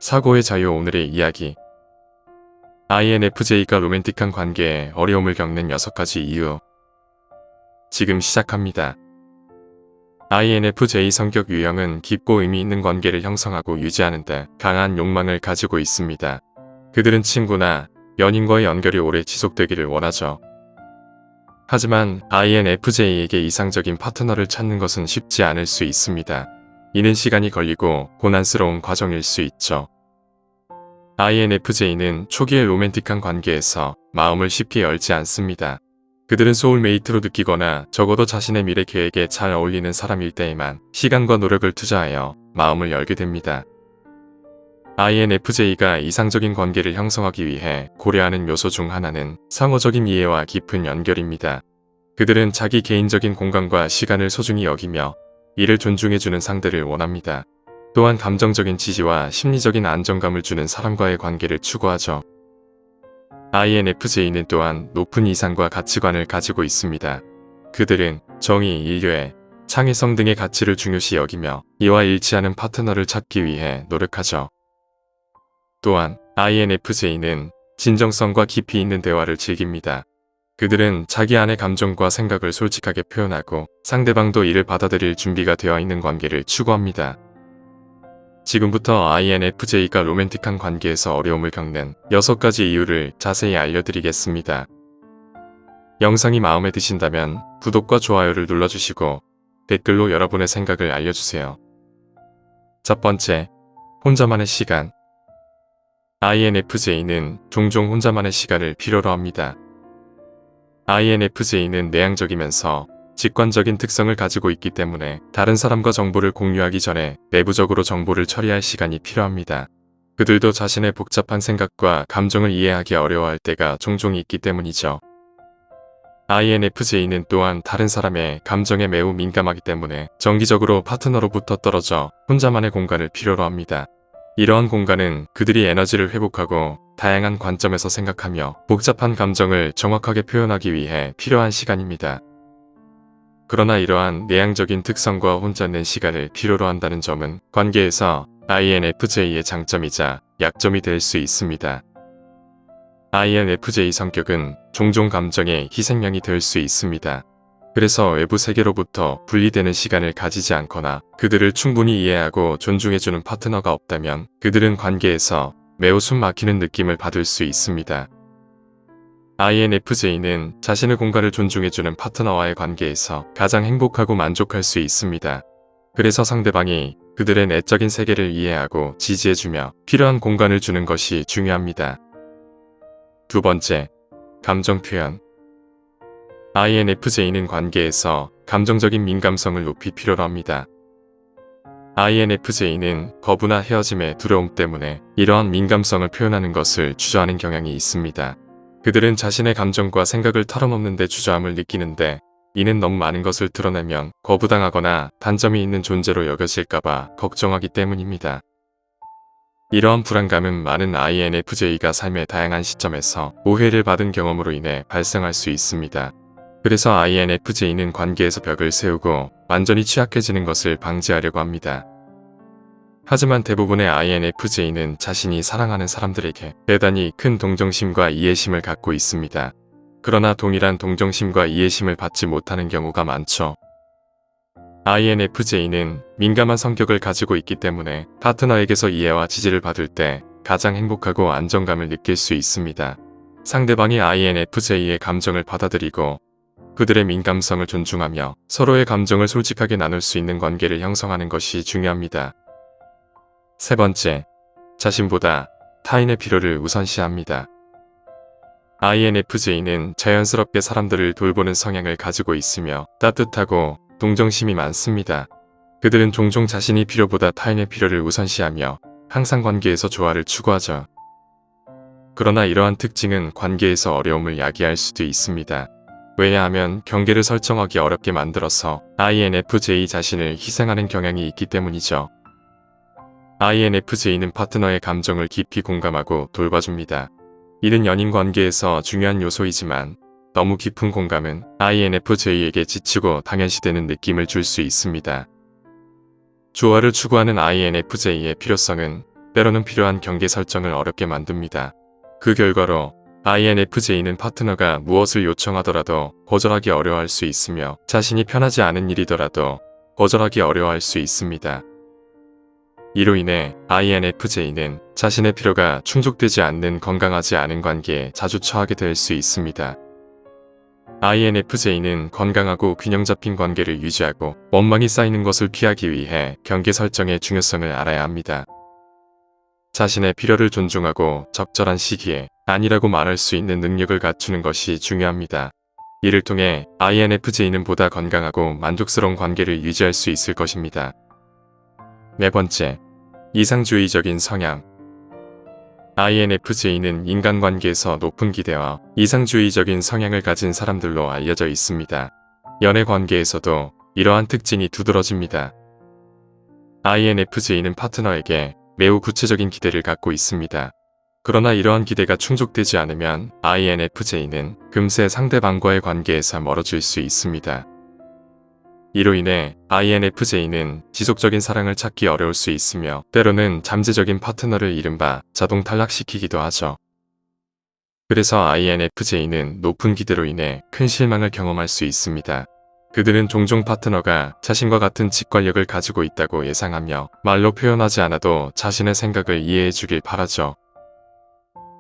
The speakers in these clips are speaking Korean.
사고의 자유. 오늘의 이야기. INFJ가 로맨틱한 관계에 어려움을 겪는 6가지 이유. 지금 시작합니다. INFJ 성격 유형은 깊고 의미 있는 관계를 형성하고 유지하는 데 강한 욕망을 가지고 있습니다. 그들은 친구나 연인과의 연결이 오래 지속되기를 원하죠. 하지만 INFJ에게 이상적인 파트너를 찾는 것은 쉽지 않을 수 있습니다. 이는 시간이 걸리고 고난스러운 과정일 수 있죠. INFJ는 초기의 로맨틱한 관계에서 마음을 쉽게 열지 않습니다. 그들은 소울메이트로 느끼거나 적어도 자신의 미래 계획에 잘 어울리는 사람일 때에만 시간과 노력을 투자하여 마음을 열게 됩니다. INFJ가 이상적인 관계를 형성하기 위해 고려하는 요소 중 하나는 상호적인 이해와 깊은 연결입니다. 그들은 자기 개인적인 공간과 시간을 소중히 여기며 이를 존중해주는 상대를 원합니다. 또한 감정적인 지지와 심리적인 안정감을 주는 사람과의 관계를 추구하죠. INFJ는 또한 높은 이상과 가치관을 가지고 있습니다. 그들은 정의, 인류애, 창의성 등의 가치를 중요시 여기며 이와 일치하는 파트너를 찾기 위해 노력하죠. 또한 INFJ는 진정성과 깊이 있는 대화를 즐깁니다. 그들은 자기 안의 감정과 생각을 솔직하게 표현하고 상대방도 이를 받아들일 준비가 되어 있는 관계를 추구합니다. 지금부터 INFJ가 로맨틱한 관계에서 어려움을 겪는 6가지 이유를 자세히 알려드리겠습니다. 영상이 마음에 드신다면 구독과 좋아요를 눌러주시고 댓글로 여러분의 생각을 알려주세요. 첫 번째, 혼자만의 시간. INFJ는 종종 혼자만의 시간을 필요로 합니다. INFJ는 내향적이면서 직관적인 특성을 가지고 있기 때문에 다른 사람과 정보를 공유하기 전에 내부적으로 정보를 처리할 시간이 필요합니다. 그들도 자신의 복잡한 생각과 감정을 이해하기 어려워할 때가 종종 있기 때문이죠. INFJ는 또한 다른 사람의 감정에 매우 민감하기 때문에 정기적으로 파트너로부터 떨어져 혼자만의 공간을 필요로 합니다. 이러한 공간은 그들이 에너지를 회복하고 다양한 관점에서 생각하며 복잡한 감정을 정확하게 표현하기 위해 필요한 시간입니다. 그러나 이러한 내향적인 특성과 혼자 낸 시간을 필요로 한다는 점은 관계에서 INFJ의 장점이자 약점이 될 수 있습니다. INFJ 성격은 종종 감정의 희생양이 될 수 있습니다. 그래서 외부 세계로부터 분리되는 시간을 가지지 않거나 그들을 충분히 이해하고 존중해주는 파트너가 없다면 그들은 관계에서 매우 숨막히는 느낌을 받을 수 있습니다. INFJ는 자신의 공간을 존중해주는 파트너와의 관계에서 가장 행복하고 만족할 수 있습니다. 그래서 상대방이 그들의 내적인 세계를 이해하고 지지해주며 필요한 공간을 주는 것이 중요합니다. 두 번째, 감정 표현. INFJ는 관계에서 감정적인 민감성을 높이 필요로 합니다. INFJ는 거부나 헤어짐의 두려움 때문에 이러한 민감성을 표현하는 것을 주저하는 경향이 있습니다. 그들은 자신의 감정과 생각을 털어놓는 데 주저함을 느끼는데 이는 너무 많은 것을 드러내면 거부당하거나 단점이 있는 존재로 여겨질까봐 걱정하기 때문입니다. 이러한 불안감은 많은 INFJ가 삶의 다양한 시점에서 오해를 받은 경험으로 인해 발생할 수 있습니다. 그래서 INFJ는 관계에서 벽을 세우고 완전히 취약해지는 것을 방지하려고 합니다. 하지만 대부분의 INFJ는 자신이 사랑하는 사람들에게 대단히 큰 동정심과 이해심을 갖고 있습니다. 그러나 동일한 동정심과 이해심을 받지 못하는 경우가 많죠. INFJ는 민감한 성격을 가지고 있기 때문에 파트너에게서 이해와 지지를 받을 때 가장 행복하고 안정감을 느낄 수 있습니다. 상대방이 INFJ의 감정을 받아들이고 그들의 민감성을 존중하며 서로의 감정을 솔직하게 나눌 수 있는 관계를 형성하는 것이 중요합니다. 세 번째, 자신보다 타인의 필요를 우선시합니다. INFJ는 자연스럽게 사람들을 돌보는 성향을 가지고 있으며 따뜻하고 동정심이 많습니다. 그들은 종종 자신의 필요보다 타인의 필요를 우선시하며 항상 관계에서 조화를 추구하죠. 그러나 이러한 특징은 관계에서 어려움을 야기할 수도 있습니다. 왜냐하면 경계를 설정하기 어렵게 만들어서 INFJ 자신을 희생하는 경향이 있기 때문이죠. INFJ는 파트너의 감정을 깊이 공감하고 돌봐줍니다. 이는 연인 관계에서 중요한 요소이지만 너무 깊은 공감은 INFJ에게 지치고 당연시되는 느낌을 줄 수 있습니다. 조화를 추구하는 INFJ의 필요성은 때로는 필요한 경계 설정을 어렵게 만듭니다. 그 결과로 INFJ는 파트너가 무엇을 요청하더라도 거절하기 어려워할 수 있으며 자신이 편하지 않은 일이더라도 거절하기 어려워할 수 있습니다. 이로 인해 INFJ는 자신의 필요가 충족되지 않는 건강하지 않은 관계에 자주 처하게 될 수 있습니다. INFJ는 건강하고 균형 잡힌 관계를 유지하고 원망이 쌓이는 것을 피하기 위해 경계 설정의 중요성을 알아야 합니다. 자신의 필요를 존중하고 적절한 시기에 아니라고 말할 수 있는 능력을 갖추는 것이 중요합니다. 이를 통해 INFJ는 보다 건강하고 만족스러운 관계를 유지할 수 있을 것입니다. 네 번째, 이상주의적인 성향. INFJ는 인간관계에서 높은 기대와 이상주의적인 성향을 가진 사람들로 알려져 있습니다. 연애관계에서도 이러한 특징이 두드러집니다. INFJ는 파트너에게 매우 구체적인 기대를 갖고 있습니다. 그러나 이러한 기대가 충족되지 않으면 INFJ는 금세 상대방과의 관계에서 멀어질 수 있습니다. 이로 인해 INFJ는 지속적인 사랑을 찾기 어려울 수 있으며 때로는 잠재적인 파트너를 이른바 자동 탈락시키기도 하죠. 그래서 INFJ는 높은 기대로 인해 큰 실망을 경험할 수 있습니다. 그들은 종종 파트너가 자신과 같은 직관력을 가지고 있다고 예상하며 말로 표현하지 않아도 자신의 생각을 이해해 주길 바라죠.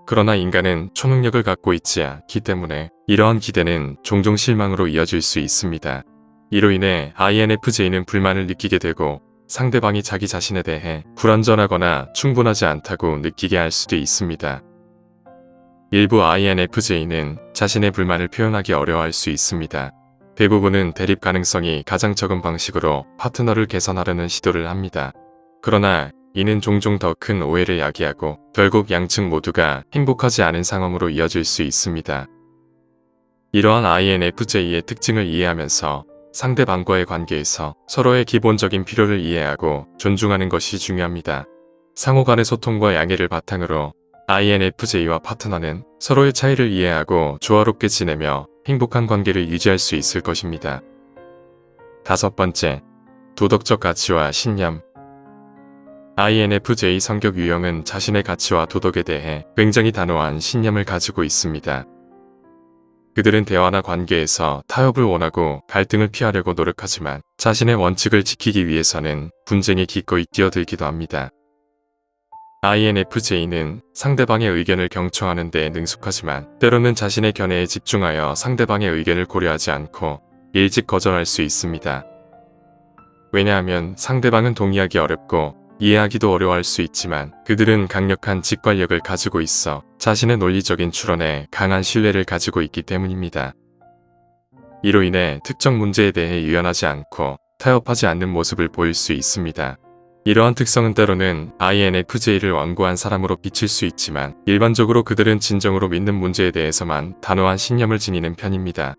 그러나 인간은 초능력을 갖고 있지 않기 때문에 이러한 기대는 종종 실망으로 이어질 수 있습니다. 이로 인해 INFJ는 불만을 느끼게 되고 상대방이 자기 자신에 대해 불완전하거나 충분하지 않다고 느끼게 할 수도 있습니다. 일부 INFJ는 자신의 불만을 표현하기 어려워할 수 있습니다. 대부분은 대립 가능성이 가장 적은 방식으로 파트너를 개선하려는 시도를 합니다. 그러나 이는 종종 더 큰 오해를 야기하고 결국 양측 모두가 행복하지 않은 상황으로 이어질 수 있습니다. 이러한 INFJ의 특징을 이해하면서 상대방과의 관계에서 서로의 기본적인 필요를 이해하고 존중하는 것이 중요합니다. 상호 간의 소통과 양해를 바탕으로 INFJ와 파트너는 서로의 차이를 이해하고 조화롭게 지내며 행복한 관계를 유지할 수 있을 것입니다. 다섯 번째, 도덕적 가치와 신념. INFJ 성격 유형은 자신의 가치와 도덕에 대해 굉장히 단호한 신념을 가지고 있습니다. 그들은 대화나 관계에서 타협을 원하고 갈등을 피하려고 노력하지만 자신의 원칙을 지키기 위해서는 분쟁에 기꺼이 뛰어들기도 합니다. INFJ는 상대방의 의견을 경청하는 데 능숙하지만 때로는 자신의 견해에 집중하여 상대방의 의견을 고려하지 않고 일찍 거절할 수 있습니다. 왜냐하면 상대방은 동의하기 어렵고 이해하기도 어려워할 수 있지만 그들은 강력한 직관력을 가지고 있어 자신의 논리적인 추론에 강한 신뢰를 가지고 있기 때문입니다. 이로 인해 특정 문제에 대해 유연하지 않고 타협하지 않는 모습을 보일 수 있습니다. 이러한 특성은 때로는 INFJ를 완고한 사람으로 비칠 수 있지만 일반적으로 그들은 진정으로 믿는 문제에 대해서만 단호한 신념을 지니는 편입니다.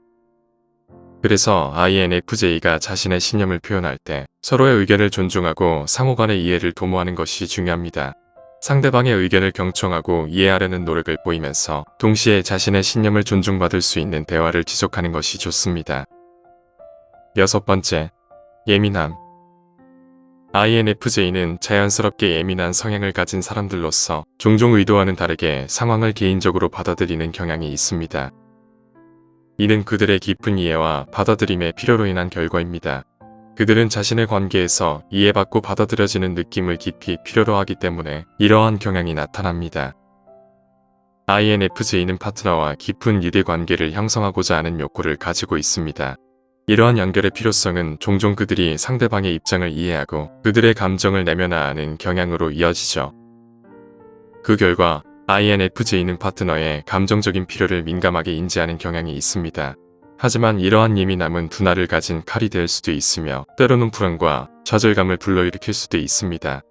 그래서 INFJ가 자신의 신념을 표현할 때 서로의 의견을 존중하고 상호 간의 이해를 도모하는 것이 중요합니다. 상대방의 의견을 경청하고 이해하려는 노력을 보이면서 동시에 자신의 신념을 존중받을 수 있는 대화를 지속하는 것이 좋습니다. 여섯 번째, 예민함. INFJ는 자연스럽게 예민한 성향을 가진 사람들로서 종종 의도와는 다르게 상황을 개인적으로 받아들이는 경향이 있습니다. 이는 그들의 깊은 이해와 받아들임의 필요로 인한 결과입니다. 그들은 자신의 관계에서 이해받고 받아들여지는 느낌을 깊이 필요로 하기 때문에 이러한 경향이 나타납니다. INFJ는 파트너와 깊은 유대 관계를 형성하고자 하는 욕구를 가지고 있습니다. 이러한 연결의 필요성은 종종 그들이 상대방의 입장을 이해하고 그들의 감정을 내면화하는 경향으로 이어지죠. 그 결과 INFJ는 파트너의 감정적인 필요를 민감하게 인지하는 경향이 있습니다. 하지만 이러한 예민함은 둔화를 가진 칼이 될 수도 있으며 때로는 불안과 좌절감을 불러일으킬 수도 있습니다.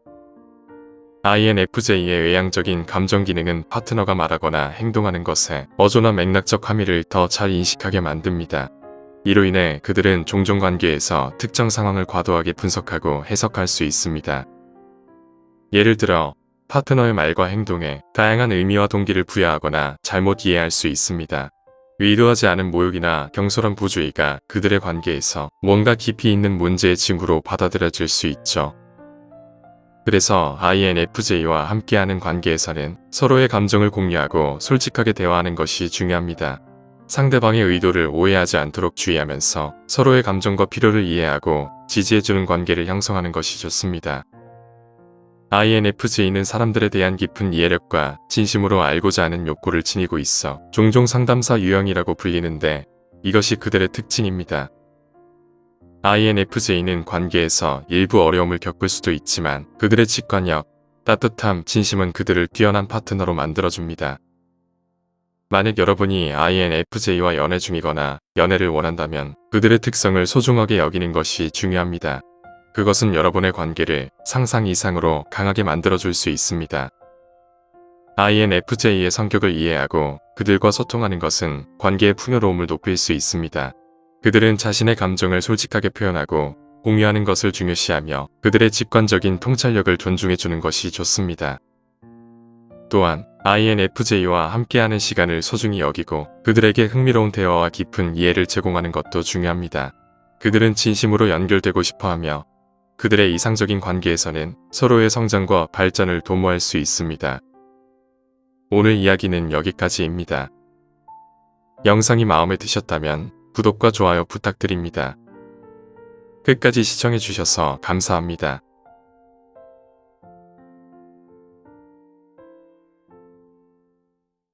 INFJ의 외향적인 감정 기능은 파트너가 말하거나 행동하는 것에 어조나 맥락적 함의를 더 잘 인식하게 만듭니다. 이로 인해 그들은 종종 관계에서 특정 상황을 과도하게 분석하고 해석할 수 있습니다. 예를 들어 파트너의 말과 행동에 다양한 의미와 동기를 부여하거나 잘못 이해할 수 있습니다. 의도하지 않은 모욕이나 경솔한 부주의가 그들의 관계에서 뭔가 깊이 있는 문제의 징후로 받아들여질 수 있죠. 그래서 INFJ와 함께하는 관계에서는 서로의 감정을 공유하고 솔직하게 대화하는 것이 중요합니다. 상대방의 의도를 오해하지 않도록 주의하면서 서로의 감정과 필요를 이해하고 지지해주는 관계를 형성하는 것이 좋습니다. INFJ는 사람들에 대한 깊은 이해력과 진심으로 알고자 하는 욕구를 지니고 있어 종종 상담사 유형이라고 불리는데 이것이 그들의 특징입니다. INFJ는 관계에서 일부 어려움을 겪을 수도 있지만 그들의 직관력, 따뜻함, 진심은 그들을 뛰어난 파트너로 만들어줍니다. 만약 여러분이 INFJ와 연애 중이거나 연애를 원한다면 그들의 특성을 소중하게 여기는 것이 중요합니다. 그것은 여러분의 관계를 상상 이상으로 강하게 만들어줄 수 있습니다. INFJ의 성격을 이해하고 그들과 소통하는 것은 관계의 풍요로움을 높일 수 있습니다. 그들은 자신의 감정을 솔직하게 표현하고 공유하는 것을 중요시하며 그들의 직관적인 통찰력을 존중해주는 것이 좋습니다. 또한 INFJ와 함께하는 시간을 소중히 여기고 그들에게 흥미로운 대화와 깊은 이해를 제공하는 것도 중요합니다. 그들은 진심으로 연결되고 싶어하며 그들의 이상적인 관계에서는 서로의 성장과 발전을 도모할 수 있습니다. 오늘 이야기는 여기까지입니다. 영상이 마음에 드셨다면 구독과 좋아요 부탁드립니다. 끝까지 시청해주셔서 감사합니다.